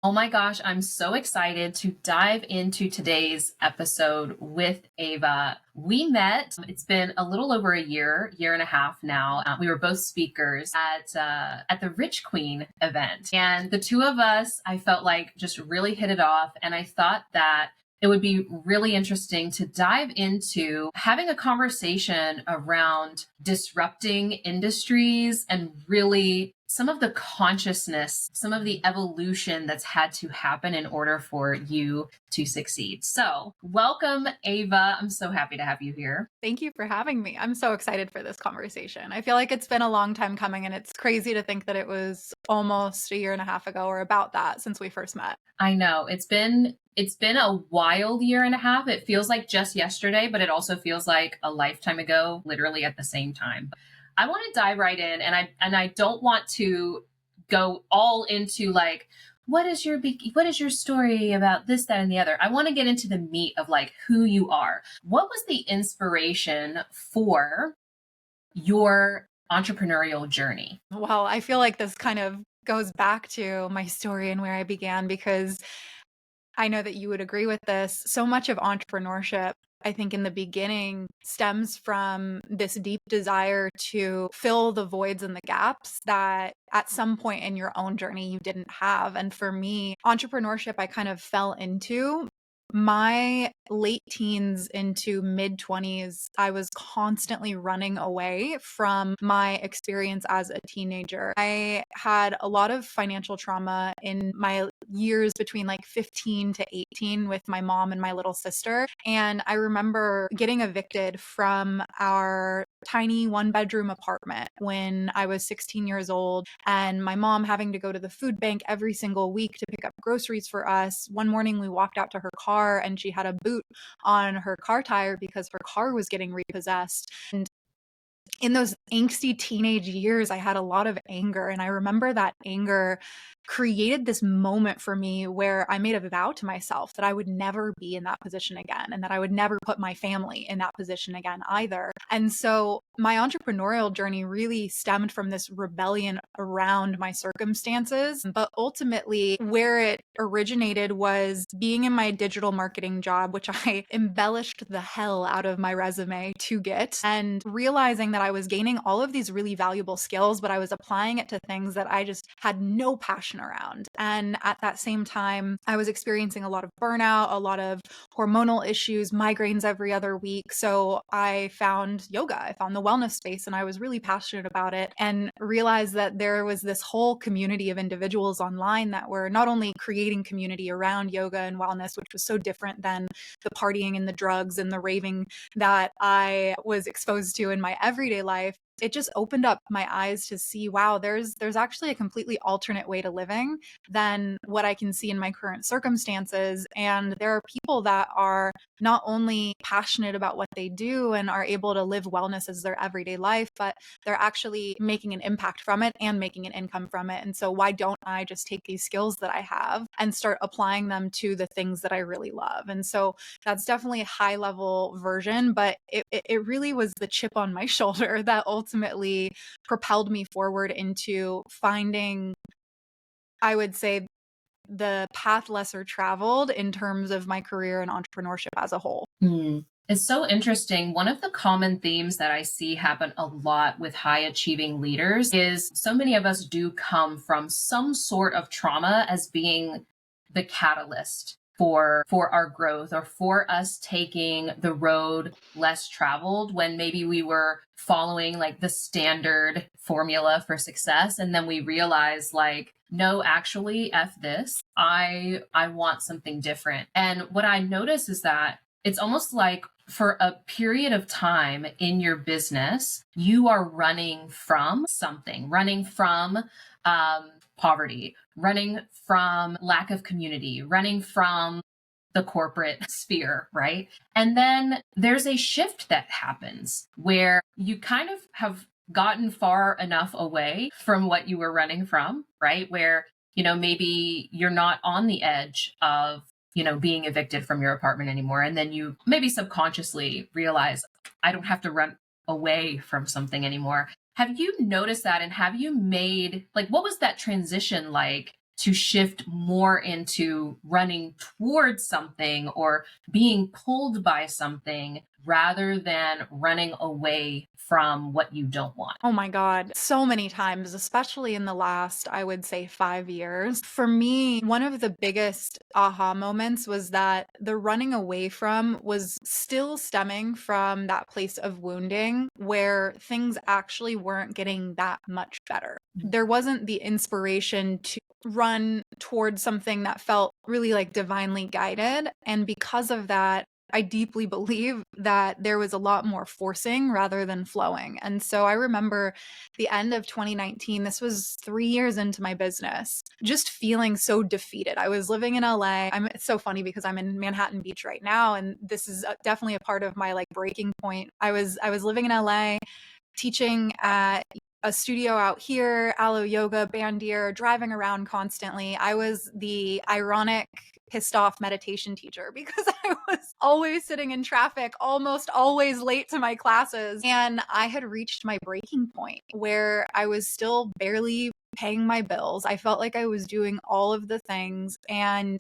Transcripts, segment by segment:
Oh my gosh, I'm so excited to dive into today's episode with Ava. We met, it's been a little over a year and a half now. We were both speakers at the Rich Queen event. And the two of us, I felt like just really hit it off. And I thought that it would be really interesting to dive into having a conversation around disrupting industries and really some of the consciousness, some of the evolution that's had to happen in order for you to succeed. So, welcome, Ava. I'm so happy to have you here. Thank you for having me. I'm so excited for this conversation. I feel like it's been a long time coming, and it's crazy to think that it was almost a year and a half ago or about that since we first met. I know it's been a wild year and a half. It feels like just yesterday, but it also feels like a lifetime ago, literally at the same time. I want to dive right in, and I don't want to go all into like what is your story about this, that, and the other. I want to get into the meat of like who you are. What was the inspiration for your entrepreneurial journey? Well, I feel like this kind of goes back to my story and where I began because I know that you would agree with this. So much of entrepreneurship, I think, in the beginning stems from this deep desire to fill the voids and the gaps that at some point in your own journey you didn't have. And for me, entrepreneurship, I kind of fell into my late teens into mid 20s. I was constantly running away from my experience as a teenager. I had a lot of financial trauma in my years between like 15 to 18 with my mom and my little sister. And I remember getting evicted from our tiny one bedroom apartment when I was 16 years old, and my mom having to go to the food bank every single week to pick up groceries for us. One morning we walked out to her car and she had a boot on her car tire because her car was getting repossessed. And in those angsty teenage years, I had a lot of anger. And I remember that anger created this moment for me where I made a vow to myself that I would never be in that position again and that I would never put my family in that position again either. And so my entrepreneurial journey really stemmed from this rebellion around my circumstances. But ultimately, where it originated was being in my digital marketing job, which I embellished the hell out of my resume to get, and realizing that I was gaining all of these really valuable skills, but I was applying it to things that I just had no passion around. And at that same time, I was experiencing a lot of burnout, a lot of hormonal issues, migraines every other week. So I found yoga, I found the wellness space, and I was really passionate about it and realized that there was this whole community of individuals online that were not only creating community around yoga and wellness, which was so different than the partying and the drugs and the raving that I was exposed to in my everyday life. It just opened up my eyes to see, wow, there's actually a completely alternate way to living than what I can see in my current circumstances. And there are people that are not only passionate about what they do and are able to live wellness as their everyday life, but they're actually making an impact from it and making an income from it. And so why don't I just take these skills that I have and start applying them to the things that I really love? And so that's definitely a high level version, but it really was the chip on my shoulder that ultimately propelled me forward into finding, I would say, the path lesser traveled in terms of my career and entrepreneurship as a whole. It's so interesting. One of the common themes that I see happen a lot with high achieving leaders is so many of us do come from some sort of trauma as being the catalyst for our growth or for us taking the road less traveled when maybe we were following like the standard formula for success, and then we realize like, no, actually F this, I want something different. And what I notice is that it's almost like for a period of time in your business, you are running from something, running from poverty, running from lack of community, running from the corporate sphere, right? And then there's a shift that happens where you kind of have gotten far enough away from what you were running from, right? Where, maybe you're not on the edge of, being evicted from your apartment anymore. And then you maybe subconsciously realize, I don't have to run away from something anymore. Have you noticed that? And have you made, like, what was that transition like to shift more into running towards something or being pulled by something rather than running away from what you don't want? Oh my God, so many times, especially in the last, I would say 5 years. For me, one of the biggest aha moments was that the running away from was still stemming from that place of wounding where things actually weren't getting that much better. There wasn't the inspiration to run towards something that felt really like divinely guided. And because of that, I deeply believe that there was a lot more forcing rather than flowing. And so I remember the end of 2019, this was 3 years into my business, just feeling so defeated. I was living in LA. It's so funny because I'm in Manhattan Beach right now. And this is definitely a part of my like breaking point. I was living in LA, teaching at a studio out here, Aloe Yoga, Bandier, driving around constantly. I was the ironic, pissed off meditation teacher because I was always sitting in traffic, almost always late to my classes. And I had reached my breaking point where I was still barely paying my bills. I felt like I was doing all of the things. And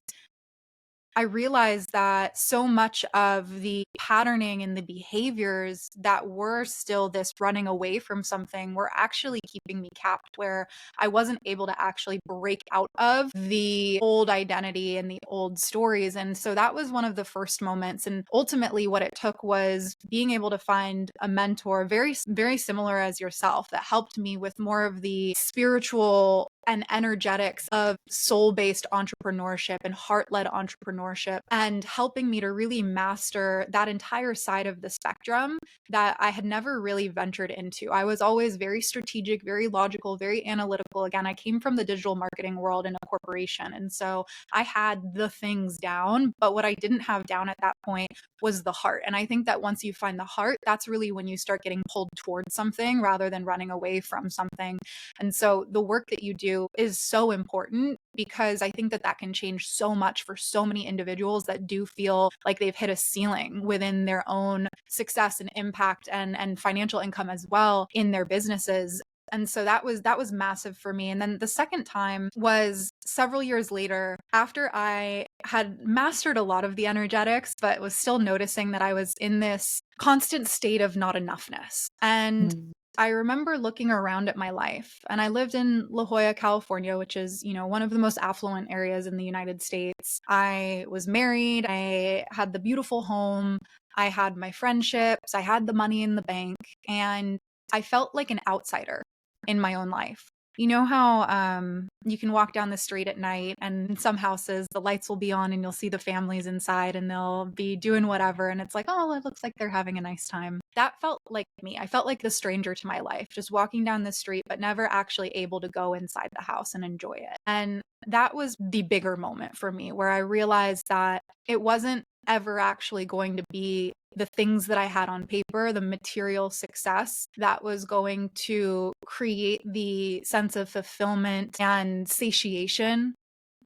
I realized that so much of the patterning and the behaviors that were still this running away from something were actually keeping me capped, where I wasn't able to actually break out of the old identity and the old stories. And so that was one of the first moments. And ultimately, what it took was being able to find a mentor very, very similar as yourself that helped me with more of the spiritual and energetics of soul-based entrepreneurship and heart-led entrepreneurship, and helping me to really master that entire side of the spectrum that I had never really ventured into. I was always very strategic, very logical, very analytical. Again, I came from the digital marketing world in a corporation. And so I had the things down, but what I didn't have down at that point was the heart. And I think that once you find the heart, that's really when you start getting pulled towards something rather than running away from something. And so the work that you do is so important because I think that that can change so much for so many individuals that do feel like they've hit a ceiling within their own success and impact and financial income as well in their businesses. And so that was massive for me. And then the second time was several years later, after I had mastered a lot of the energetics, but was still noticing that I was in this constant state of not enoughness. And I remember looking around at my life, and I lived in La Jolla, California, which is, one of the most affluent areas in the United States. I was married. I had the beautiful home. I had my friendships. I had the money in the bank, and I felt like an outsider in my own life. You know how you can walk down the street at night and in some houses the lights will be on and you'll see the families inside and they'll be doing whatever and it's like, oh, it looks like they're having a nice time. That felt like me. I felt like the stranger to my life, just walking down the street, but never actually able to go inside the house and enjoy it. And that was the bigger moment for me where I realized that it wasn't ever actually going to be the things that I had on paper, the material success that was going to create the sense of fulfillment and satiation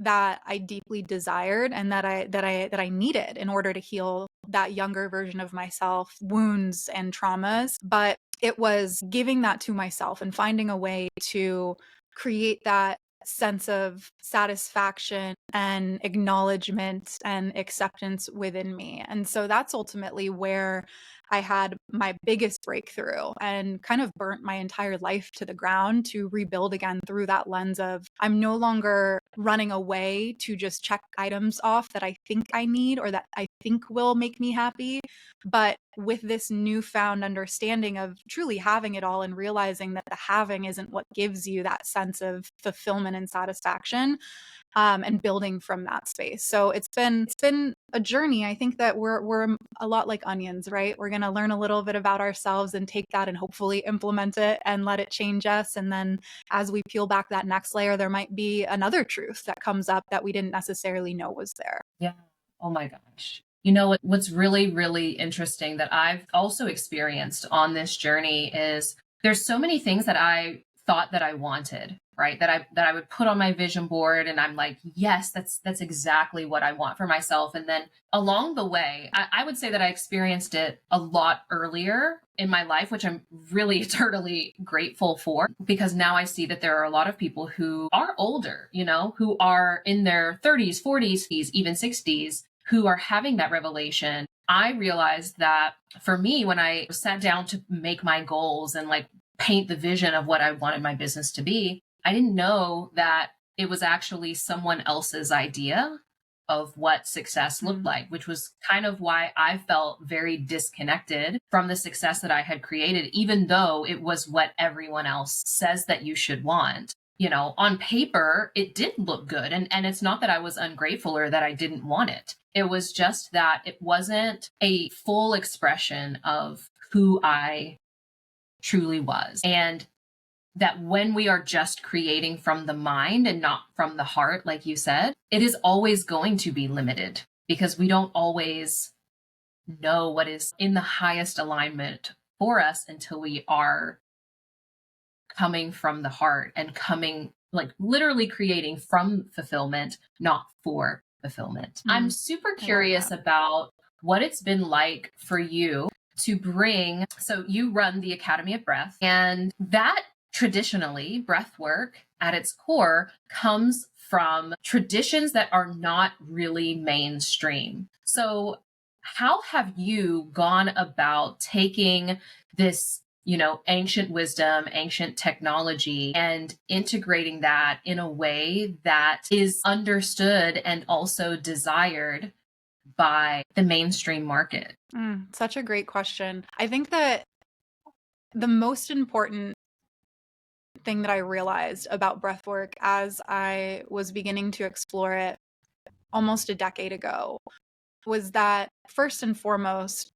that I deeply desired and that I needed in order to heal that younger version of myself, wounds and traumas. But it was giving that to myself and finding a way to create that sense of satisfaction and acknowledgement and acceptance within me. And so that's ultimately where I had my biggest breakthrough and kind of burnt my entire life to the ground to rebuild again through that lens of I'm no longer running away to just check items off that I think I need or that I think will make me happy. But with this newfound understanding of truly having it all and realizing that the having isn't what gives you that sense of fulfillment and satisfaction, and building from that space. So it's been a journey. I think that we're a lot like onions, right? We're going to learn a little bit about ourselves and take that and hopefully implement it and let it change us. And then as we peel back that next layer, there might be another truth that comes up that we didn't necessarily know was there. Yeah. Oh my gosh. What's really, really interesting that I've also experienced on this journey is there's so many things that I thought that I wanted, right? That I would put on my vision board and I'm like, yes, that's exactly what I want for myself. And then along the way, I would say that I experienced it a lot earlier in my life, which I'm really eternally grateful for, because now I see that there are a lot of people who are older, who are in their 30s, 40s, even 60s, who are having that revelation. I realized that for me, when I sat down to make my goals and like paint the vision of what I wanted my business to be, I didn't know that it was actually someone else's idea of what success looked like, which was kind of why I felt very disconnected from the success that I had created, even though it was what everyone else says that you should want. On paper, it did look good. And it's not that I was ungrateful or that I didn't want it. It was just that it wasn't a full expression of who I truly was. And that when we are just creating from the mind and not from the heart, like you said, it is always going to be limited because we don't always know what is in the highest alignment for us until we are coming from the heart and coming, like literally creating from fulfillment, not for fulfillment. I'm super curious about what it's been like for you to bring, so you run the Academy of Breath, and that traditionally, breath work at its core comes from traditions that are not really mainstream. So how have you gone about taking this, ancient wisdom, ancient technology, and integrating that in a way that is understood and also desired by the mainstream market? Such a great question. I think that the most important thing that I realized about breathwork as I was beginning to explore it almost a decade ago was that first and foremost,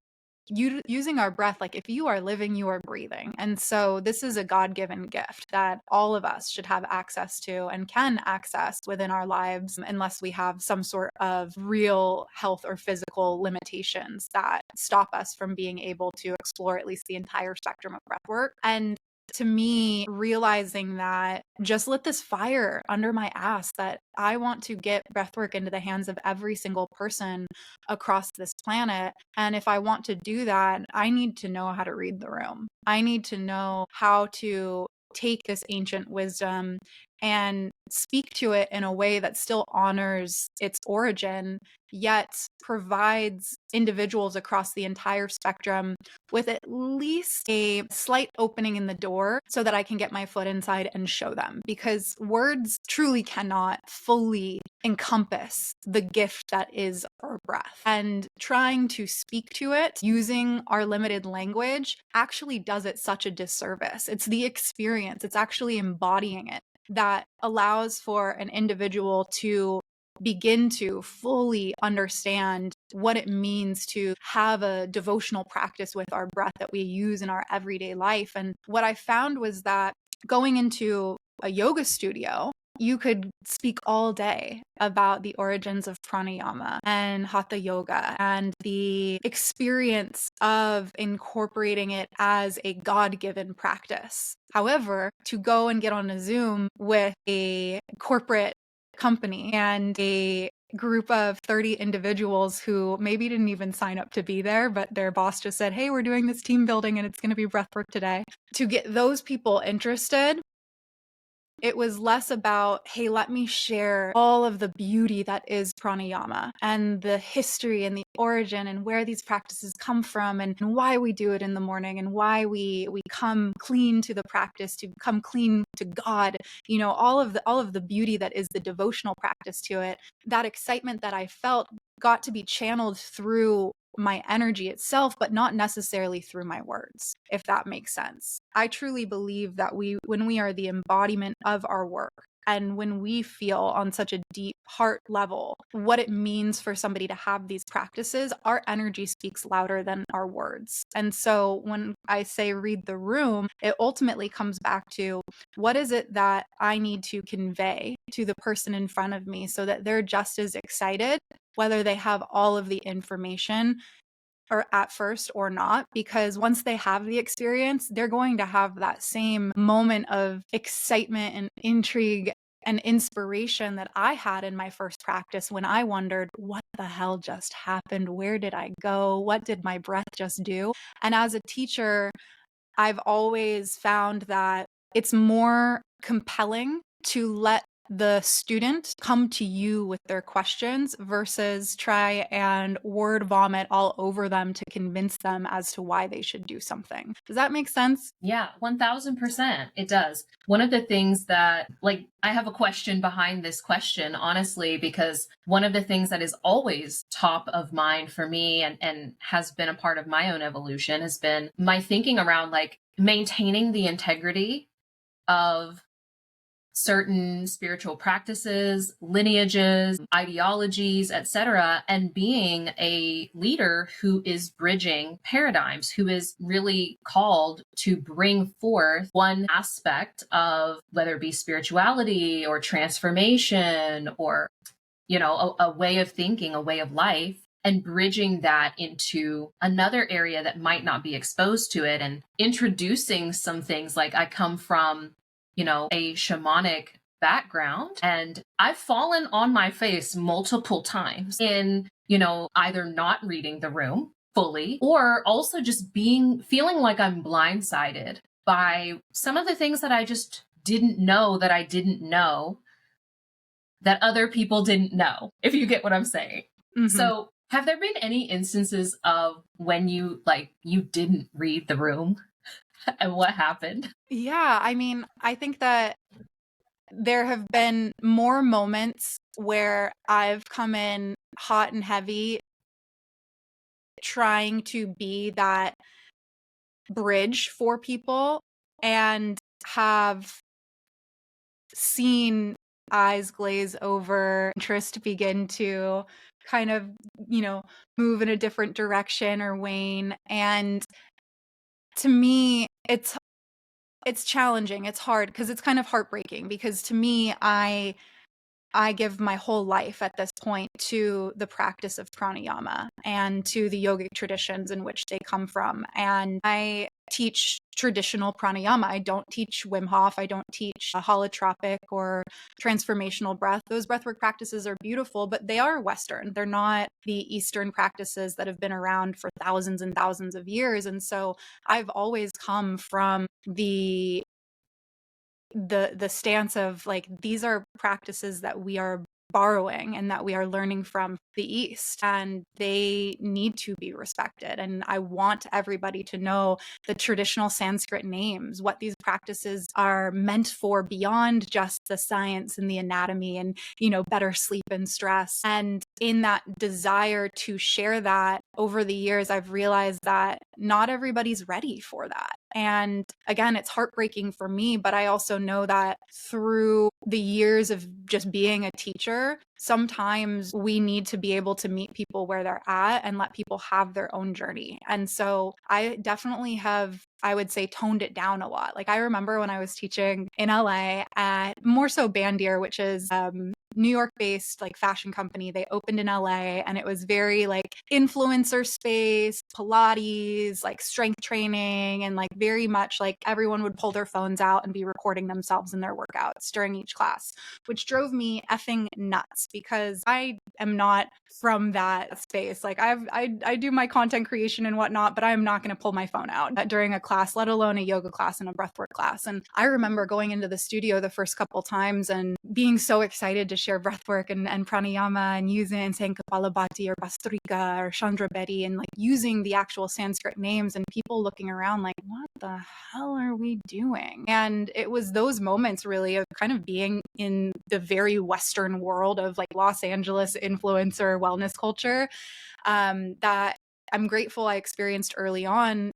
using our breath, like if you are living, you are breathing. And so this is a God-given gift that all of us should have access to and can access within our lives, unless we have some sort of real health or physical limitations that stop us from being able to explore at least the entire spectrum of breath work. And to me, realizing that just lit this fire under my ass that I want to get breathwork into the hands of every single person across this planet. And if I want to do that, I need to know how to read the room. I need to know how to take this ancient wisdom and speak to it in a way that still honors its origin, yet provides individuals across the entire spectrum with at least a slight opening in the door so that I can get my foot inside and show them. Because words truly cannot fully encompass the gift that is our breath. And trying to speak to it using our limited language actually does it such a disservice. It's the experience, it's actually embodying it that allows for an individual to begin to fully understand what it means to have a devotional practice with our breath that we use in our everyday life. And what I found was that going into a yoga studio, you could speak all day about the origins of pranayama and hatha yoga and the experience of incorporating it as a God-given practice. However, to go and get on a Zoom with a corporate company and a group of 30 individuals who maybe didn't even sign up to be there, but their boss just said, hey, we're doing this team building and it's going to be breathwork today. To get those people interested, it was less about, hey, let me share all of the beauty that is pranayama and the history and the origin and where these practices come from and why we do it in the morning and why we come clean to the practice, to come clean to God, all of the beauty that is the devotional practice to it. That excitement that I felt got to be channeled through my energy itself, but not necessarily through my words, if that makes sense. I truly believe that when we are the embodiment of our work, and when we feel on such a deep heart level what it means for somebody to have these practices, our energy speaks louder than our words. And so when I say read the room, it ultimately comes back to what is it that I need to convey to the person in front of me so that they're just as excited, whether they have all of the information or at first or not, because once they have the experience, they're going to have that same moment of excitement and intrigue an inspiration that I had in my first practice when I wondered, what the hell just happened? Where did I go? What did my breath just do? And as a teacher, I've always found that it's more compelling to let the student come to you with their questions versus try and word vomit all over them to convince them as to why they should do something. Does that make sense? Yeah, 1000%. It does. One of the things that, like, I have a question behind this question, honestly, because one of the things that is always top of mind for me and has been a part of my own evolution has been my thinking around like maintaining the integrity of certain spiritual practices, lineages, ideologies, etc., and being a leader who is bridging paradigms, who is really called to bring forth one aspect of whether it be spirituality or transformation or, you know, a way of thinking, a way of life, and bridging that into another area that might not be exposed to it, and introducing some things like I come from, you know, a shamanic background, and I've fallen on my face multiple times in, you know, either not reading the room fully or also just feeling like I'm blindsided by some of the things that I just didn't know that I didn't know that other people didn't know, if you get what I'm saying. Mm-hmm. So, have there been any instances of when you didn't read the room and what happened? Yeah, I mean, I think that there have been more moments where I've come in hot and heavy trying to be that bridge for people and have seen eyes glaze over, interest begin to kind of, move in a different direction or wane. And to me, it's challenging. It's hard because it's kind of heartbreaking because to me, I give my whole life at this point to the practice of pranayama and to the yogic traditions in which they come from. And I teach traditional pranayama. I don't teach Wim Hof. I don't teach holotropic or transformational breath. Those breathwork practices are beautiful, but they are Western. They're not the Eastern practices that have been around for thousands and thousands of years. And so I've always come from the stance of like, these are practices that we are borrowing and that we are learning from the East, and they need to be respected. And I want everybody to know the traditional Sanskrit names, what these practices are meant for beyond just the science and the anatomy and, better sleep and stress. And in that desire to share that over the years, I've realized that not everybody's ready for that. And again, it's heartbreaking for me, but I also know that through the years of just being a teacher, sometimes we need to be able to meet people where they're at and let people have their own journey. And so I definitely have, I would say, toned it down a lot. Like I remember when I was teaching in LA at more so Bandier, which is New York based like fashion company. They opened in LA and it was very like influencer space, Pilates, like strength training, and like very much like everyone would pull their phones out and be recording themselves in their workouts during each class, which drove me effing nuts because I am not from that space. Like I do my content creation and whatnot, but I'm not going to pull my phone out during a class, let alone a yoga class and a breathwork class. And I remember going into the studio the first couple times and being so excited to share breathwork and pranayama and using and saying Kapalabhati or Bastrika or Chandra Bedi and like using the actual Sanskrit names, and people looking around like, what the hell are we doing? And it was those moments really of kind of being in the very Western world of like Los Angeles influencer wellness culture that I'm grateful I experienced early on,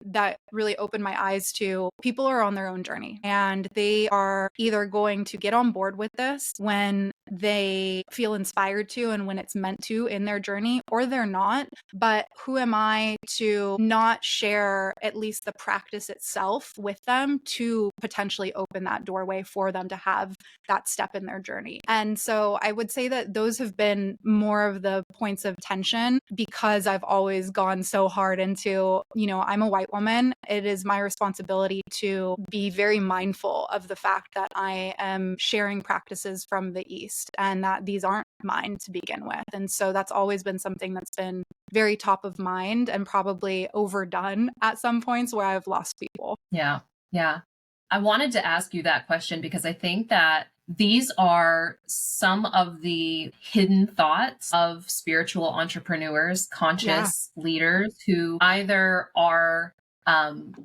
that really opened my eyes to people are on their own journey and they are either going to get on board with this when they feel inspired to and when it's meant to in their journey, or they're not. But who am I to not share at least the practice itself with them to potentially open that doorway for them to have that step in their journey? And so I would say that those have been more of the points of tension because I've always gone so hard into, I'm a white white woman, it is my responsibility to be very mindful of the fact that I am sharing practices from the East and that these aren't mine to begin with. And so that's always been something that's been very top of mind and probably overdone at some points where I've lost people. Yeah. Yeah. I wanted to ask you that question because I think that these are some of the hidden thoughts of spiritual entrepreneurs, Yeah. conscious leaders who either are um,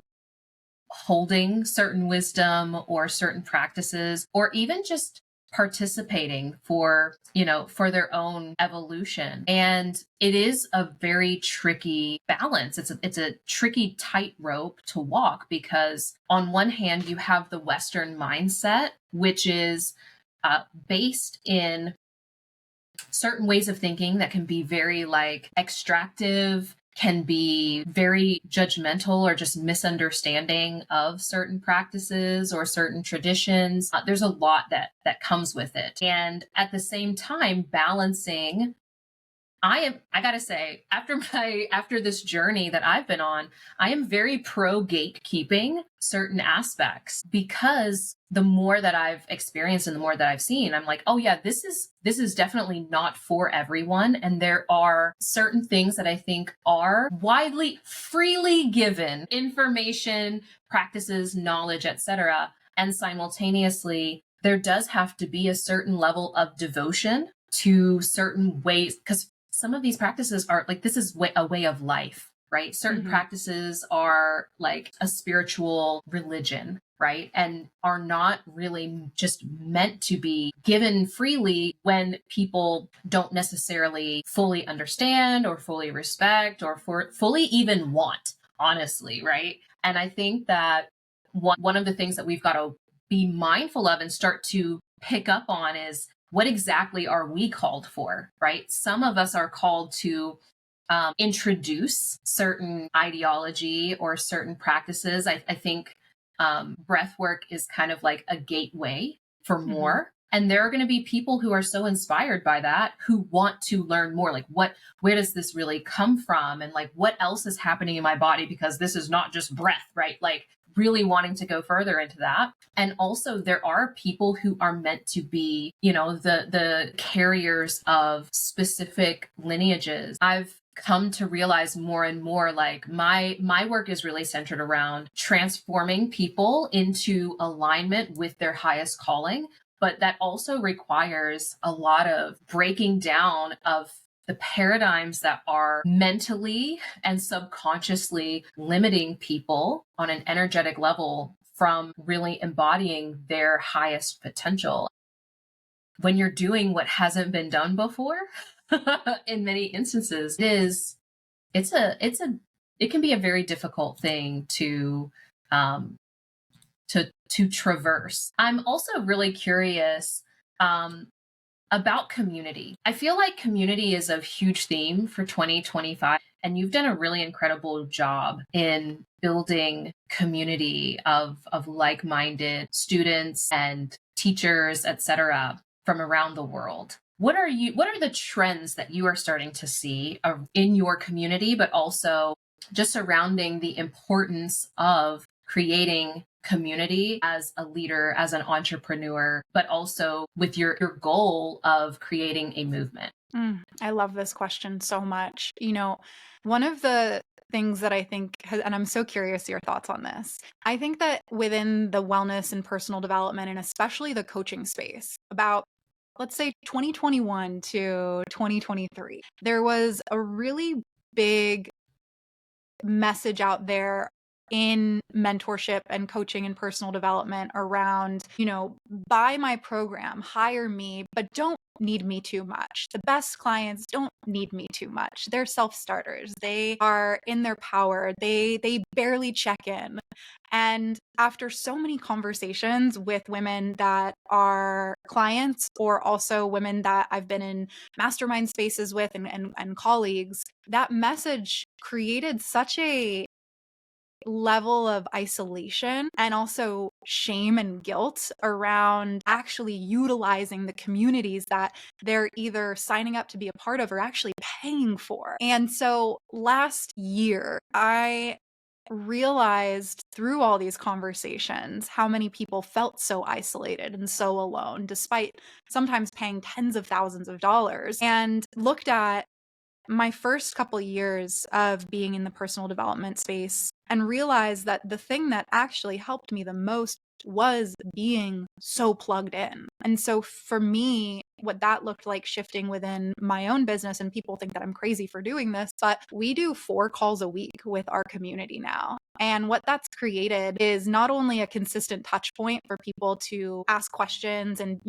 holding certain wisdom or certain practices, or even just participating for, for their own evolution. And it is a very tricky balance. It's a tricky tightrope to walk, because on one hand you have the Western mindset, which is based in certain ways of thinking that can be very like extractive, can be very judgmental or just misunderstanding of certain practices or certain traditions. There's a lot that comes with it. And at the same time, balancing, I gotta say, after this journey that I've been on, I am very pro gatekeeping certain aspects, because the more that I've experienced and the more that I've seen, I'm like, oh yeah, this is definitely not for everyone. And there are certain things that I think are widely, freely given information, practices, knowledge, etc. And simultaneously, there does have to be a certain level of devotion to certain ways, because some of these practices are like, this is a way of life, right? Certain practices are like a spiritual religion, right? And are not really just meant to be given freely when people don't necessarily fully understand or fully respect or fully even want, honestly, right? And I think that one of the things that we've got to be mindful of and start to pick up on is, what exactly are we called for, right? Some of us are called to introduce certain ideology or certain practices. I think breathwork is kind of like a gateway for more. And there are going to be people who are so inspired by that, who want to learn more. Like, where does this really come from? And like, what else is happening in my body? Because this is not just breath, right? Like, really wanting to go further into that. And also there are people who are meant to be, the carriers of specific lineages. I've come to realize more and more, like my work is really centered around transforming people into alignment with their highest calling. But that also requires a lot of breaking down of the paradigms that are mentally and subconsciously limiting people on an energetic level from really embodying their highest potential. When you're doing what hasn't been done before, in many instances, it can be a very difficult thing um, to traverse. I'm also really curious about community. I feel like community is a huge theme for 2025, and you've done a really incredible job in building community of like-minded students and teachers, etc., from around the world. What are the trends that you are starting to see in your community, but also just surrounding the importance of creating community as a leader, as an entrepreneur, but also with your goal of creating a movement? I love this question so much. One of the things that I think, and I'm so curious your thoughts on this. I think that within the wellness and personal development, and especially the coaching space, about let's say 2021 to 2023, there was a really big message out there in mentorship and coaching and personal development around, buy my program, hire me, but don't need me too much. The best clients don't need me too much. They're self-starters. They are in their power. They barely check in. And after so many conversations with women that are clients, or also women that I've been in mastermind spaces with and colleagues, that message created such a level of isolation and also shame and guilt around actually utilizing the communities that they're either signing up to be a part of or actually paying for. And so last year, I realized through all these conversations how many people felt so isolated and so alone, despite sometimes paying tens of thousands of dollars, and looked at my first couple years of being in the personal development space and realized that the thing that actually helped me the most was being so plugged in. And so for me, what that looked like shifting within my own business, and people think that I'm crazy for doing this, but we do 4 calls a week with our community now. And what that's created is not only a consistent touch point for people to ask questions and,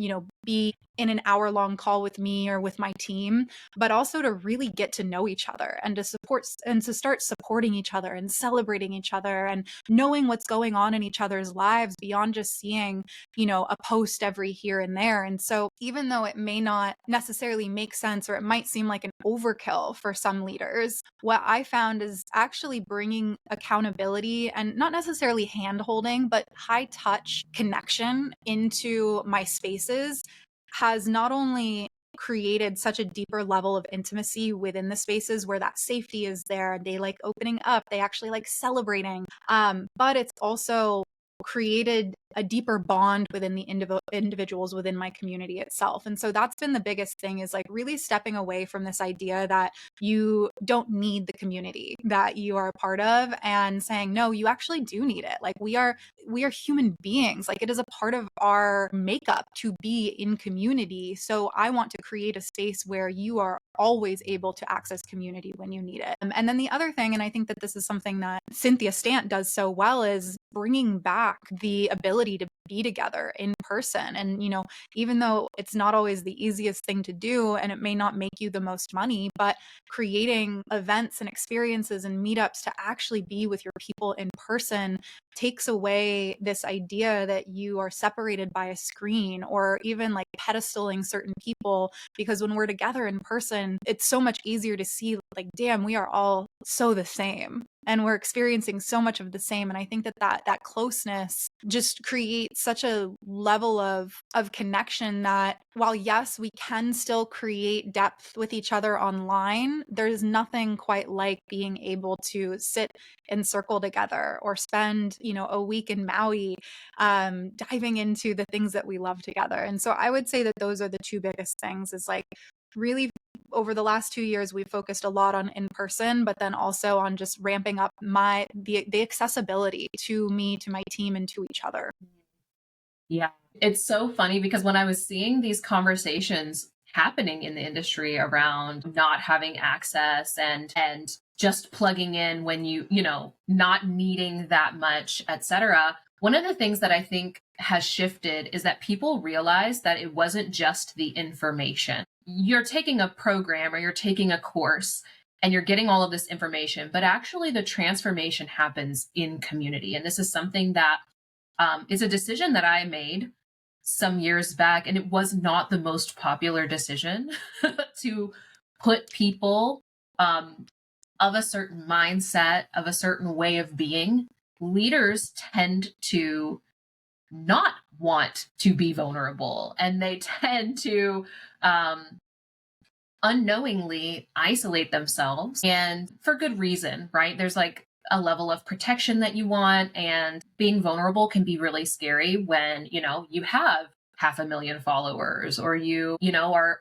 be in an hour-long call with me or with my team, but also to really get to know each other and to support and to start supporting each other and celebrating each other and knowing what's going on in each other's lives beyond just seeing, a post every here and there. And so even though it may not necessarily make sense or it might seem like an overkill for some leaders, what I found is actually bringing accountability and not necessarily hand holding, but high touch connection into my spaces has not only created such a deeper level of intimacy within the spaces where that safety is there. They like opening up, they actually like celebrating. But it's also created a deeper bond within the individuals within my community itself. And so that's been the biggest thing, is like really stepping away from this idea that you don't need the community that you are a part of, and saying, no, you actually do need it. Like we are human beings. Like it is a part of our makeup to be in community. So I want to create a space where you are always able to access community when you need it. And then the other thing, and I think that this is something that Cynthia Stant does so well, is bringing back the ability to be together in person. And, even though it's not always the easiest thing to do and it may not make you the most money, but creating events and experiences and meetups to actually be with your people in person takes away this idea that you are separated by a screen or even like pedestaling certain people, because when we're together in person, it's so much easier to see like, damn, we are all so the same and we're experiencing so much of the same. And I think that closeness just creates such a level of connection that while yes, we can still create depth with each other online, there's nothing quite like being able to sit in circle together or spend, a week in Maui, diving into the things that we love together. And so I would say that those are the 2 biggest things, is like really over the last 2 years, we've focused a lot on in person, but then also on just ramping up the accessibility to me, to my team, and to each other. Yeah. It's so funny because when I was seeing these conversations happening in the industry around not having access and just plugging in when not needing that much, etc. One of the things that I think has shifted is that people realize that it wasn't just the information. You're taking a program or you're taking a course and you're getting all of this information, but actually the transformation happens in community. And this is something that is a decision that I made some years back, and it was not the most popular decision to put people of a certain mindset, of a certain way of being. Leaders tend to not want to be vulnerable, and they tend to unknowingly isolate themselves, and for good reason, right? There's like a level of protection that you want, and being vulnerable can be really scary when, you have 500,000 followers, or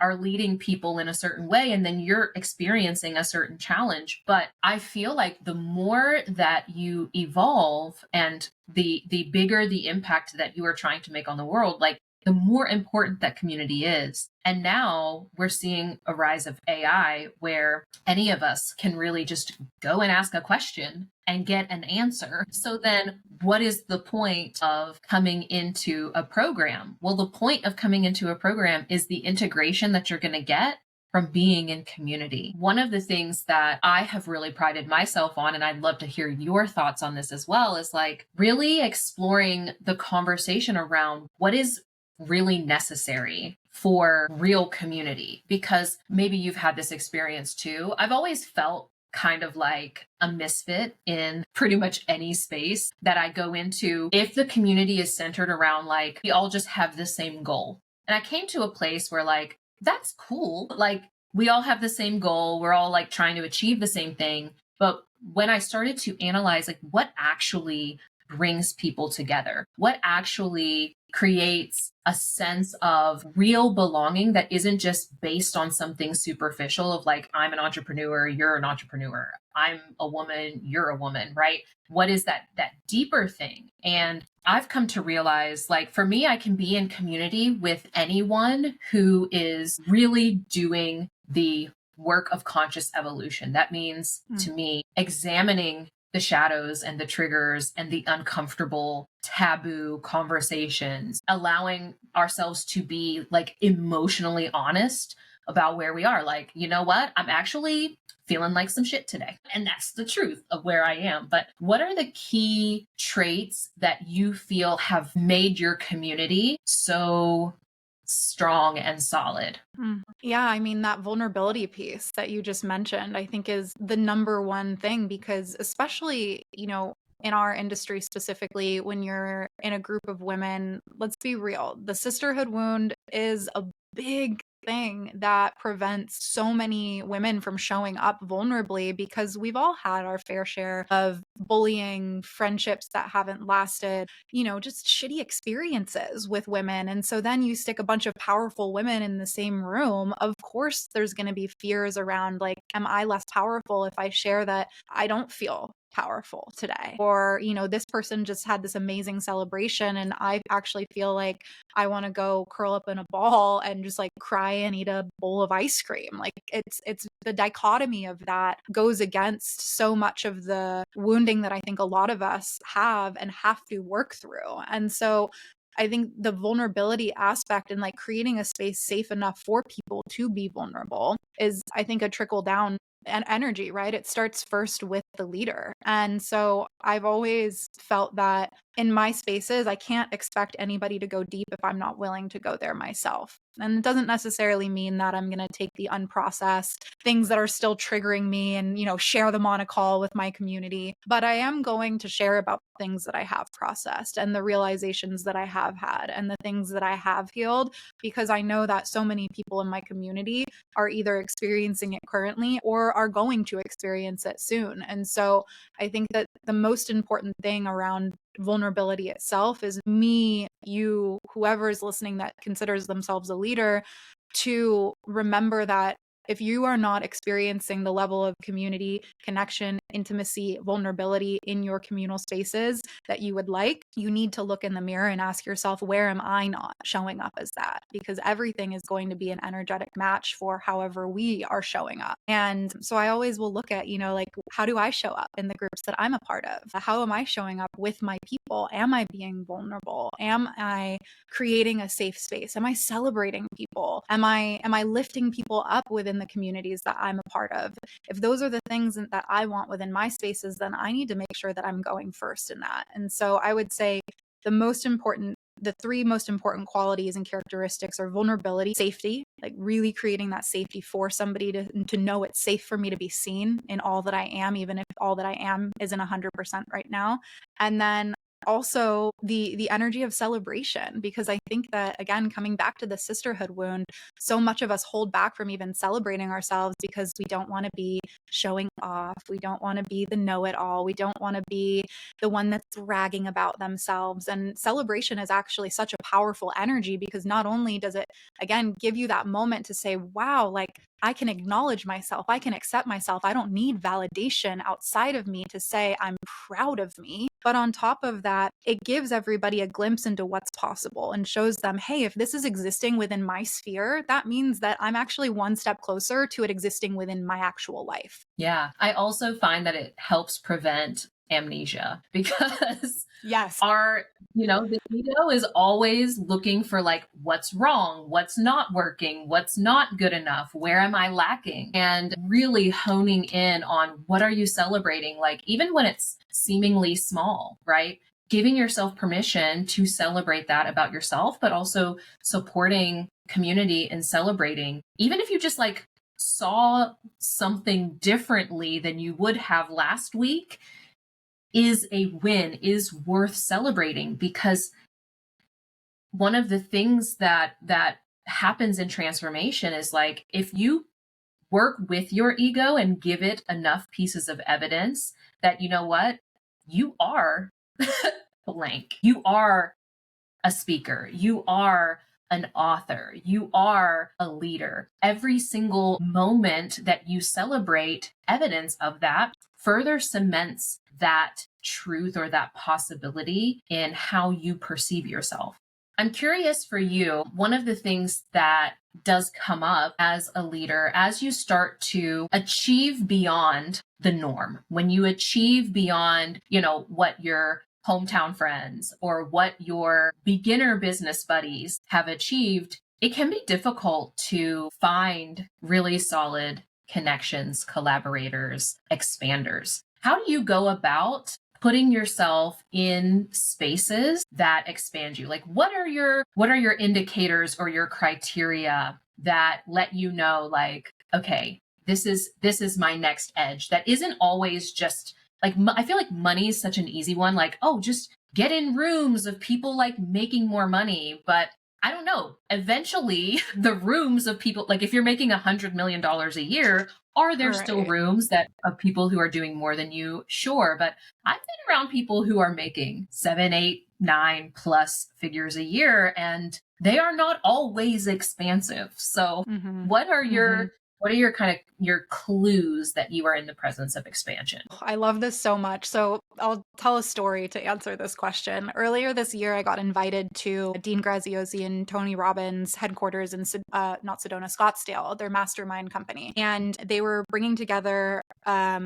are leading people in a certain way, and then you're experiencing a certain challenge. But I feel like the more that you evolve and the bigger the impact that you are trying to make on the world, like the more important that community is. And now we're seeing a rise of AI where any of us can really just go and ask a question and get an answer. So then what is the point of coming into a program? Well, the point of coming into a program is the integration that you're going to get from being in community. One of the things that I have really prided myself on, and I'd love to hear your thoughts on this as well, is like really exploring the conversation around what is really necessary for real community. Because maybe you've had this experience too. I've always felt kind of like a misfit in pretty much any space that I go into if the community is centered around like we all just have the same goal. And I came to a place where like that's cool. Like we all have the same goal. We're all like trying to achieve the same thing. But when I started to analyze like what actually brings people together, what actually creates a sense of real belonging that isn't just based on something superficial of like, I'm an entrepreneur, you're an entrepreneur, I'm a woman, you're a woman, right? What is that deeper thing? And I've come to realize, like, for me, I can be in community with anyone who is really doing the work of conscious evolution. That means to me, examining the shadows and the triggers and the uncomfortable taboo conversations, allowing ourselves to be like emotionally honest about where we are. Like, you know what? I'm actually feeling like some shit today. And that's the truth of where I am. But what are the key traits that you feel have made your community so strong and solid? Yeah, I mean, that vulnerability piece that you just mentioned, I think is the number one thing because, especially, in our industry specifically, when you're in a group of women, let's be real, the sisterhood wound is a big thing that prevents so many women from showing up vulnerably because we've all had our fair share of bullying, friendships that haven't lasted, just shitty experiences with women. And so then you stick a bunch of powerful women in the same room. Of course, there's going to be fears around like, am I less powerful if I share that I don't feel powerful today? Or, this person just had this amazing celebration and I actually feel like I want to go curl up in a ball and just like cry and eat a bowl of ice cream. Like it's the dichotomy of that goes against so much of the wounding that I think a lot of us have and have to work through. And so I think the vulnerability aspect and like creating a space safe enough for people to be vulnerable is, I think, a trickle down and energy, right? It starts first with the leader. And so I've always felt that in my spaces, I can't expect anybody to go deep if I'm not willing to go there myself. And it doesn't necessarily mean that I'm going to take the unprocessed things that are still triggering me and, share them on a call with my community. But I am going to share about things that I have processed and the realizations that I have had and the things that I have healed, because I know that so many people in my community are either experiencing it currently or are going to experience it soon. And so I think that the most important thing around vulnerability itself is me, you, whoever is listening that considers themselves a leader, to remember that if you are not experiencing the level of community, connection, intimacy, vulnerability in your communal spaces that you would like, you need to look in the mirror and ask yourself, where am I not showing up as that? Because everything is going to be an energetic match for however we are showing up. And so I always will look at, like, how do I show up in the groups that I'm a part of? How am I showing up with my people? Am I being vulnerable? Am I creating a safe space? Am I celebrating people? Am I lifting people up within the communities that I'm a part of? If those are the things that I want within my spaces, then I need to make sure that I'm going first in that. And so I would say the three most important qualities and characteristics are vulnerability, safety, like really creating that safety for somebody to know it's safe for me to be seen in all that I am, even if all that I am isn't 100% right now. And then also the energy of celebration, because I think that, again, coming back to the sisterhood wound, so much of us hold back from even celebrating ourselves because we don't want to be showing off, we don't want to be the know-it-all, we don't want to be the one that's bragging about themselves. And celebration is actually such a powerful energy because not only does it, again, give you that moment to say, wow, like, I can acknowledge myself, I can accept myself, I don't need validation outside of me to say I'm proud of me. But on top of that, it gives everybody a glimpse into what's possible and shows them, hey, if this is existing within my sphere, that means that I'm actually one step closer to it existing within my actual life. Yeah. I also find that it helps prevent amnesia because Yes. the ego is always looking for like, what's wrong, what's not working, what's not good enough, where am I lacking? And really honing in on what are you celebrating? Like, even when it's seemingly small, right? Giving yourself permission to celebrate that about yourself, but also supporting community and celebrating, even if you just like saw something differently than you would have last week, is a win, is worth celebrating. Because one of the things that happens in transformation is like, if you work with your ego and give it enough pieces of evidence that, you know what, you are blank. You are a speaker. You are an author. You are a leader. Every single moment that you celebrate evidence of that further cements that truth or that possibility in how you perceive yourself. I'm curious for you, one of the things that does come up as a leader as you start to achieve beyond the norm, when you achieve beyond, what your hometown friends or what your beginner business buddies have achieved, it can be difficult to find really solid connections, collaborators, expanders. How do you go about putting yourself in spaces that expand you? Like what are your indicators or your criteria that let you know, like, okay, this is my next edge, that isn't always just like, I feel like money is such an easy one. Like, oh, just get in rooms of people like making more money. But I don't know. Eventually, the rooms of people, like if you're making $100 million a year, are there still Right. rooms that of people who are doing more than you? Sure. But I've been around people who are making 7, 8, 9 plus figures a year, and they are not always expansive. So Mm-hmm. what are Mm-hmm. your kind of your clues that you are in the presence of expansion? I love this so much. So I'll tell a story to answer this question. Earlier this year, I got invited to Dean Graziosi and Tony Robbins' headquarters in not Sedona, Scottsdale, their mastermind company, and they were bringing together a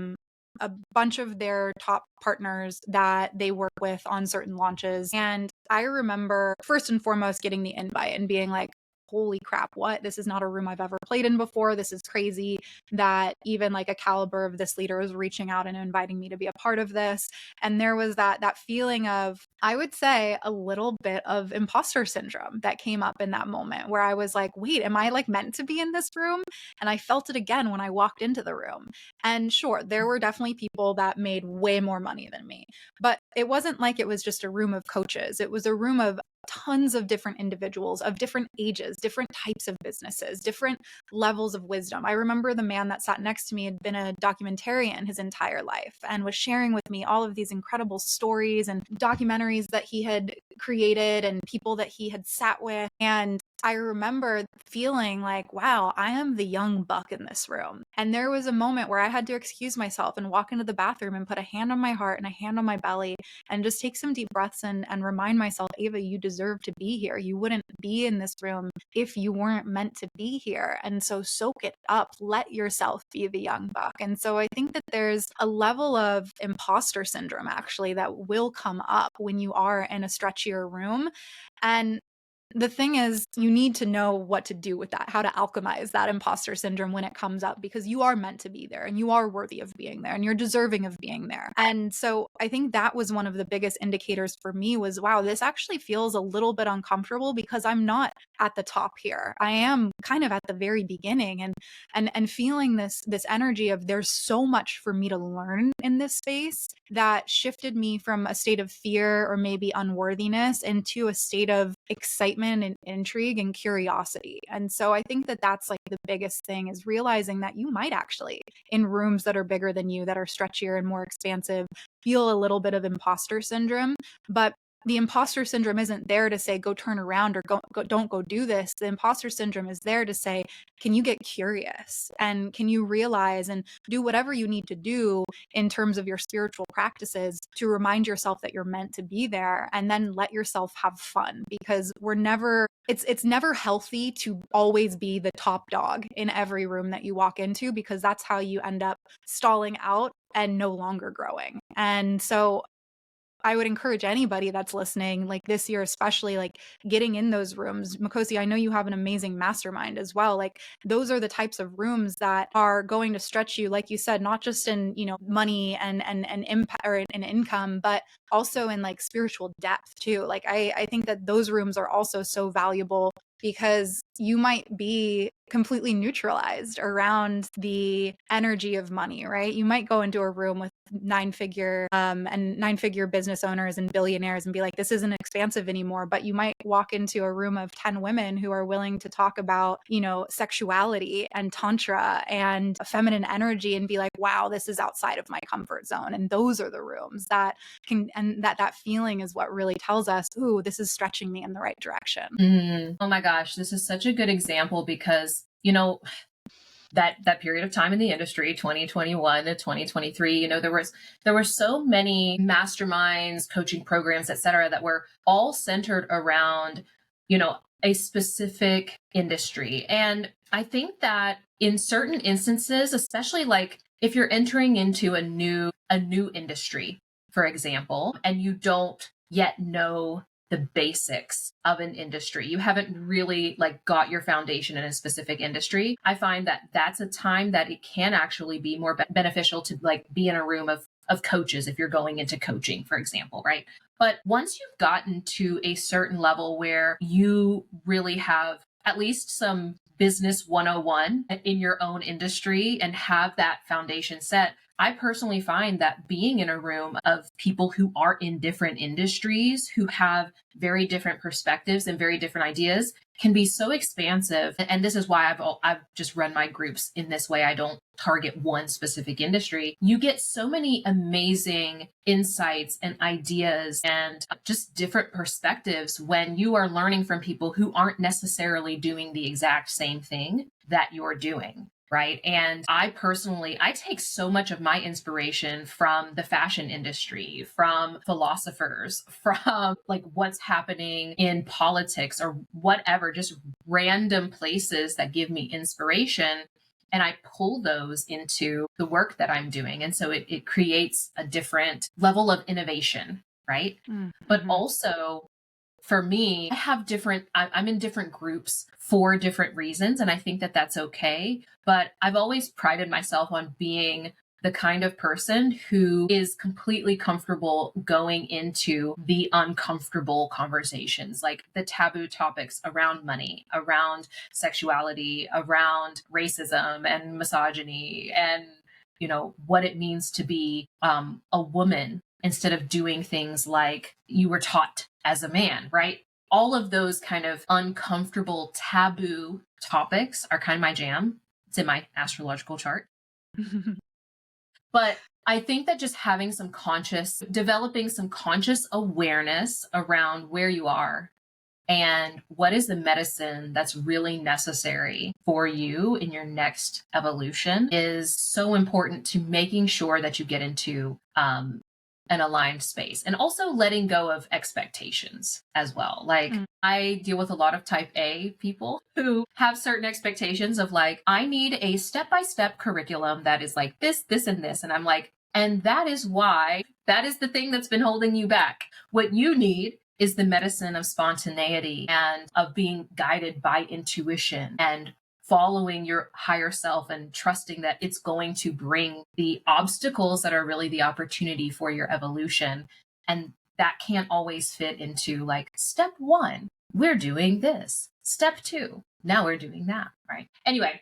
bunch of their top partners that they work with on certain launches. And I remember first and foremost getting the invite and being like, holy crap, what? This is not a room I've ever played in before. This is crazy that even like a caliber of this leader is reaching out and inviting me to be a part of this. And there was that feeling of, I would say, a little bit of imposter syndrome that came up in that moment where I was like, wait, am I like meant to be in this room? And I felt it again when I walked into the room. And sure, there were definitely people that made way more money than me, but it wasn't like it was just a room of coaches. It was a room of tons of different individuals of different ages, different types of businesses, different levels of wisdom. I remember the man that sat next to me had been a documentarian his entire life and was sharing with me all of these incredible stories and documentaries that he had created and people that he had sat with. And I remember feeling like, wow, I am the young buck in this room. And there was a moment where I had to excuse myself and walk into the bathroom and put a hand on my heart and a hand on my belly and just take some deep breaths and remind myself, Ava, you deserve to be here. You wouldn't be in this room if you weren't meant to be here. And so soak it up. Let yourself be the young buck. And so I think that there's a level of imposter syndrome actually that will come up when you are in a stretchier room. And the thing is, you need to know what to do with that, how to alchemize that imposter syndrome when it comes up, because you are meant to be there and you are worthy of being there and you're deserving of being there. And so I think that was one of the biggest indicators for me was, wow, this actually feels a little bit uncomfortable because I'm not at the top here. I am kind of at the very beginning and feeling this energy of there's so much for me to learn in this space that shifted me from a state of fear or maybe unworthiness into a state of excitement and intrigue and curiosity. And so I think that that's like the biggest thing is realizing that you might actually, in rooms that are bigger than you, that are stretchier and more expansive, feel a little bit of imposter syndrome. But the imposter syndrome isn't there to say, go turn around or don't go do this. The imposter syndrome is there to say, can you get curious and can you realize and do whatever you need to do in terms of your spiritual practices to remind yourself that you're meant to be there, and then let yourself have fun, because it's never healthy to always be the top dog in every room that you walk into, because that's how you end up stalling out and no longer growing. And so I would encourage anybody that's listening, like this year, especially like getting in those rooms. Makhosi, I know you have an amazing mastermind as well. Like those are the types of rooms that are going to stretch you, like you said, not just in, money and impact or in income, but also in like spiritual depth too. Like I think that those rooms are also so valuable because you might be completely neutralized around the energy of money, right? You might go into a room with nine-figure business owners and billionaires and be like, this isn't expansive anymore. But you might walk into a room of 10 women who are willing to talk about, sexuality and tantra and feminine energy and be like, wow, this is outside of my comfort zone. And those are the rooms that that feeling is what really tells us, ooh, this is stretching me in the right direction. Oh my gosh, this is such a good example because, that period of time in the industry, 2021 to 2023, there were so many masterminds, coaching programs, et cetera, that were all centered around, a specific industry. And I think that in certain instances, especially like if you're entering into a new industry, for example, and you don't yet know the basics of an industry, you haven't really like got your foundation in a specific industry, I find that that's a time that it can actually be more beneficial to like be in a room of coaches if you're going into coaching, for example, right? But once you've gotten to a certain level where you really have at least some business 101 in your own industry and have that foundation set, I personally find that being in a room of people who are in different industries, who have very different perspectives and very different ideas, can be so expansive. And this is why I've just run my groups in this way. I don't target one specific industry. You get so many amazing insights and ideas and just different perspectives when you are learning from people who aren't necessarily doing the exact same thing that you're doing. Right. And I take so much of my inspiration from the fashion industry, from philosophers, from like what's happening in politics or whatever, just random places that give me inspiration. And I pull those into the work that I'm doing. And so it creates a different level of innovation. Right. Mm-hmm. But also, for me, I'm in different groups for different reasons. And I think that that's okay. But I've always prided myself on being the kind of person who is completely comfortable going into the uncomfortable conversations, like the taboo topics around money, around sexuality, around racism and misogyny, and, what it means to be a woman instead of doing things like you were taught as a man, right? All of those kind of uncomfortable taboo topics are kind of my jam. It's in my astrological chart. But I think that just developing some conscious awareness around where you are and what is the medicine that's really necessary for you in your next evolution is so important to making sure that you get into an aligned space, and also letting go of expectations as well. Like I deal with a lot of type A people who have certain expectations of like, I need a step-by-step curriculum that is like this, this, and this. And I'm like, and that is the thing that's been holding you back. What you need is the medicine of spontaneity and of being guided by intuition and following your higher self and trusting that it's going to bring the obstacles that are really the opportunity for your evolution. And that can't always fit into like step 1, we're doing this. Step 2, now we're doing that, right? Anyway,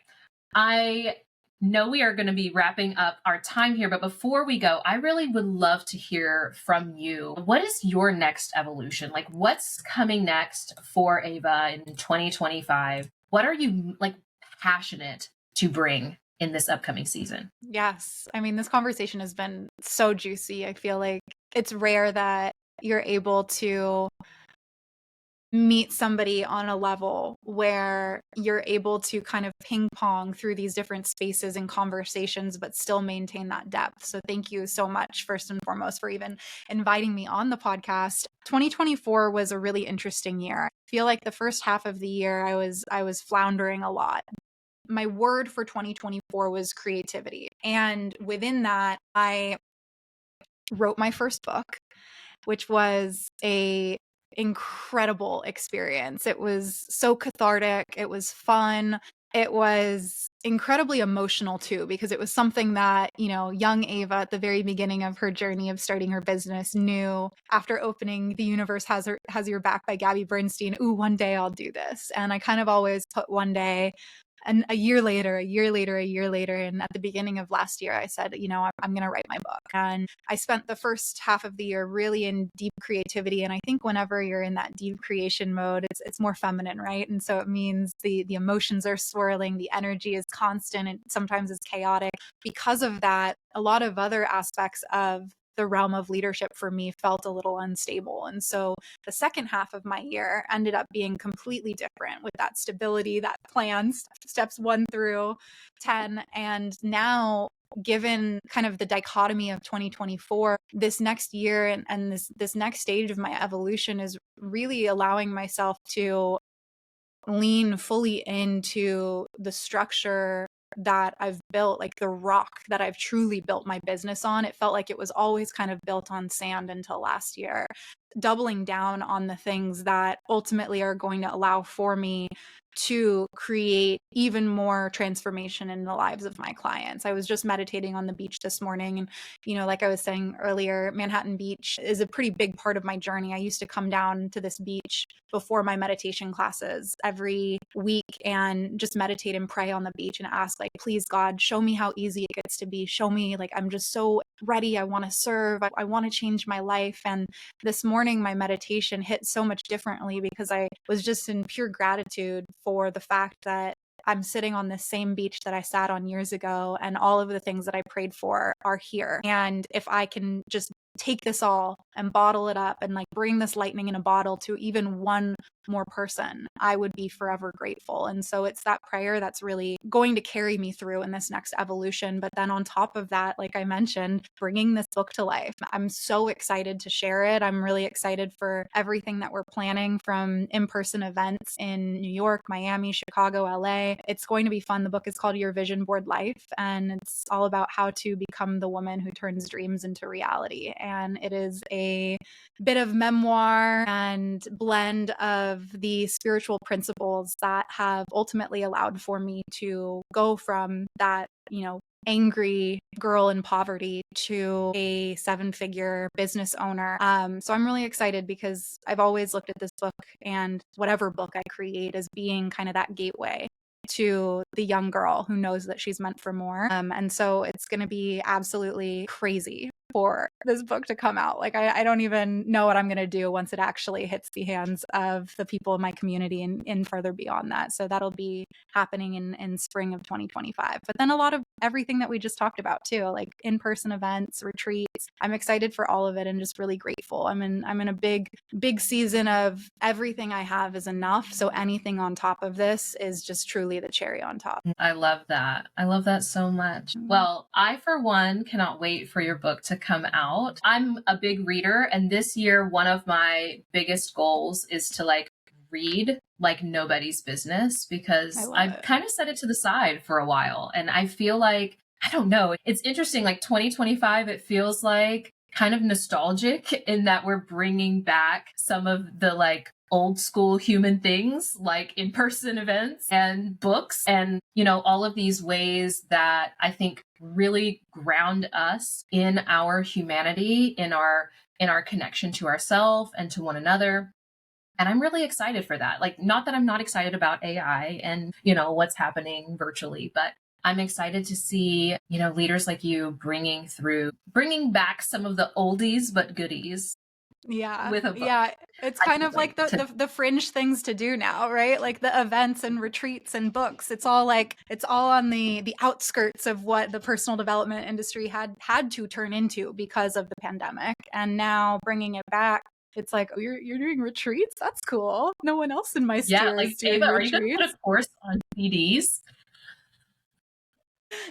I know we are going to be wrapping up our time here, but before we go, I really would love to hear from you. What is your next evolution? Like what's coming next for Ava in 2025? What are you like passionate to bring in this upcoming season? Yes. I mean, this conversation has been so juicy. I feel like it's rare that you're able to meet somebody on a level where you're able to kind of ping pong through these different spaces and conversations, but still maintain that depth. So thank you so much, first and foremost, for even inviting me on the podcast. 2024 was a really interesting year. I feel like the first half of the year I was floundering a lot. My word for 2024 was creativity. And within that, I wrote my first book, which was a incredible experience. It was so cathartic. It was fun. It was incredibly emotional too, because it was something that, young Ava at the very beginning of her journey of starting her business knew after opening The Universe Has Your Back by Gabby Bernstein, ooh, one day I'll do this. And I kind of always put one day And a year later, and at the beginning of last year, I said, I'm going to write my book. And I spent the first half of the year really in deep creativity. And I think whenever you're in that deep creation mode, it's more feminine, right? And so it means the emotions are swirling, the energy is constant, and sometimes it's chaotic. Because of that, a lot of other aspects of the realm of leadership for me felt a little unstable. And so the second half of my year ended up being completely different with that stability, that plan, steps 1 through 10. And now, given kind of the dichotomy of 2024, this next year and this next stage of my evolution is really allowing myself to lean fully into the structure that I've built, like the rock that I've truly built my business on. It felt like it was always kind of built on sand until last year, doubling down on the things that ultimately are going to allow for me to create even more transformation in the lives of my clients. I was just meditating on the beach this morning, and like I was saying earlier, Manhattan Beach is a pretty big part of my journey. I used to come down to this beach before my meditation classes every week and just meditate and pray on the beach and ask, like, please God, show me how easy it gets to be. Show me, like, I'm just so ready. I want to serve. I want to change my life. And this morning, my meditation hit so much differently because I was just in pure gratitude for the fact that I'm sitting on this same beach that I sat on years ago, and all of the things that I prayed for are here. And if I can just take this all and bottle it up and like bring this lightning in a bottle to even one more person, I would be forever grateful. And so it's that prayer that's really going to carry me through in this next evolution. But then on top of that, like I mentioned, bringing this book to life. I'm so excited to share it. I'm really excited for everything that we're planning, from in-person events in New York, Miami, Chicago, LA. It's going to be fun. The book is called Your Vision Board Life, and it's all about how to become the woman who turns dreams into reality. And it is a bit of memoir and blend of the spiritual principles that have ultimately allowed for me to go from that, angry girl in poverty to a 7-figure business owner. So I'm really excited because I've always looked at this book and whatever book I create as being kind of that gateway to the young girl who knows that she's meant for more. And so it's going to be absolutely crazy for this book to come out. Like, I don't even know what I'm going to do once it actually hits the hands of the people in my community and further beyond that. So that'll be happening in spring of 2025. But then a lot of everything that we just talked about too, like in-person events, retreats. I'm excited for all of it and just really grateful. I'm in a big season of everything I have is enough. So anything on top of this is just truly the cherry on top. I love that. I love that so much. Well, I, for one, cannot wait for your book to come out. I'm a big reader, and this year, one of my biggest goals is to read like nobody's business, because I've kind of set it to the side for a while. And I feel like, I don't know, it's interesting, like 2025, it feels like kind of nostalgic in that we're bringing back some of the old school human things, like in-person events and books, and all of these ways that I think really ground us in our humanity, in our connection to ourselves and to one another. And I'm really excited for that. Not that I'm not excited about AI and what's happening virtually, but I'm excited to see leaders like you bringing back some of the oldies but goodies. Yeah. With a book. Yeah. It's kind of like the fringe things to do now, right? Like the events and retreats and books. It's all on the outskirts of what the personal development industry had to turn into because of the pandemic. And now bringing it back, it's like, oh, you're doing retreats? That's cool. No one else in my sphere is doing Ava, retreats. are you going to put a course on CDs?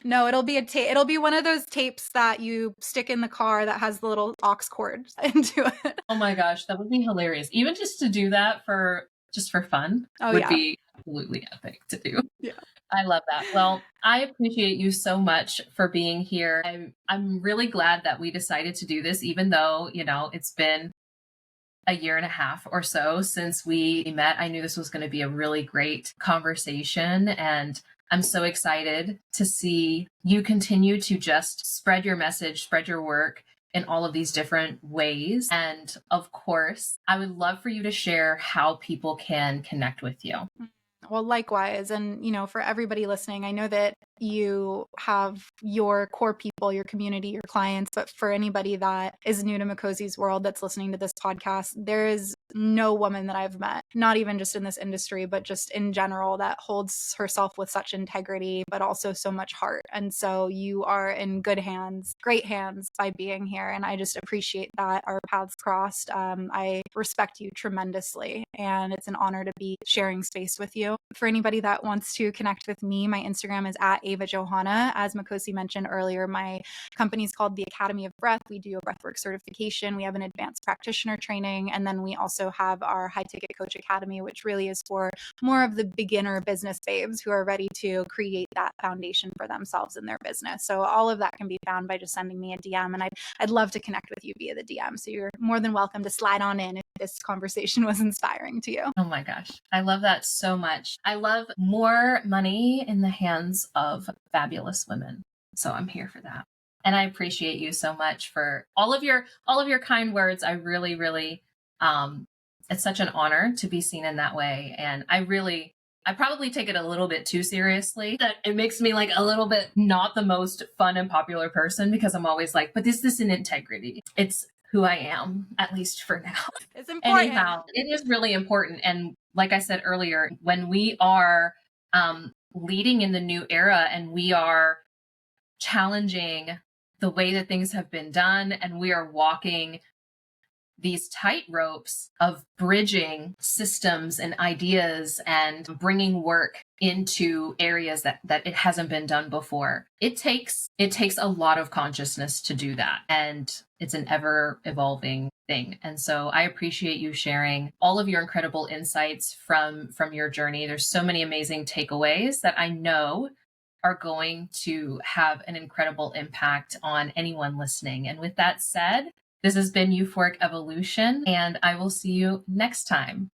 No, it'll be one of those tapes that you stick in the car that has the little aux cord into it. Oh my gosh, that would be hilarious. Even just to do that for fun would be absolutely epic to do. Yeah. I love that. Well, I appreciate you so much for being here. I'm really glad that we decided to do this, even though, it's been a year and a half or so since we met. I knew this was going to be a really great conversation, and I'm so excited to see you continue to just spread your message, spread your work in all of these different ways. And of course, I would love for you to share how people can connect with you. Well, likewise. And, for everybody listening, I know that you have your core people, your community, your clients, but for anybody that is new to Makhosi's world that's listening to this podcast, there is no woman that I've met, not even just in this industry, but just in general, that holds herself with such integrity, but also so much heart. And so you are in good hands, great hands by being here. And I just appreciate that our paths crossed. I respect you tremendously, and it's an honor to be sharing space with you. For anybody that wants to connect with me, my Instagram is at Ava Johanna. As Makhosi mentioned earlier, my company is called the Academy of Breath. We do a breathwork certification. We have an advanced practitioner training. And then we also have our high ticket coach academy, which really is for more of the beginner business babes who are ready to create that foundation for themselves in their business. So all of that can be found by just sending me a DM. And I'd love to connect with you via the DM. So you're more than welcome to slide on in if this conversation was inspiring to you. Oh my gosh. I love that so much. I love more money in the hands of fabulous women. So I'm here for that. And I appreciate you so much for all of your kind words. I really, really, it's such an honor to be seen in that way. And I probably take it a little bit too seriously, that it makes me like a little bit not the most fun and popular person, because I'm always like, but is this an integrity? It's who I am, at least for now. It's important. Anyhow, it is really important. And like I said earlier, when we are leading in the new era and we are challenging the way that things have been done, and we are walking these tight ropes of bridging systems and ideas and bringing work into areas that it hasn't been done before. It takes a lot of consciousness to do that. And it's an ever evolving thing. And so I appreciate you sharing all of your incredible insights from your journey. There's so many amazing takeaways that I know are going to have an incredible impact on anyone listening. And with that said, this has been Euphoric Evolution, and I will see you next time.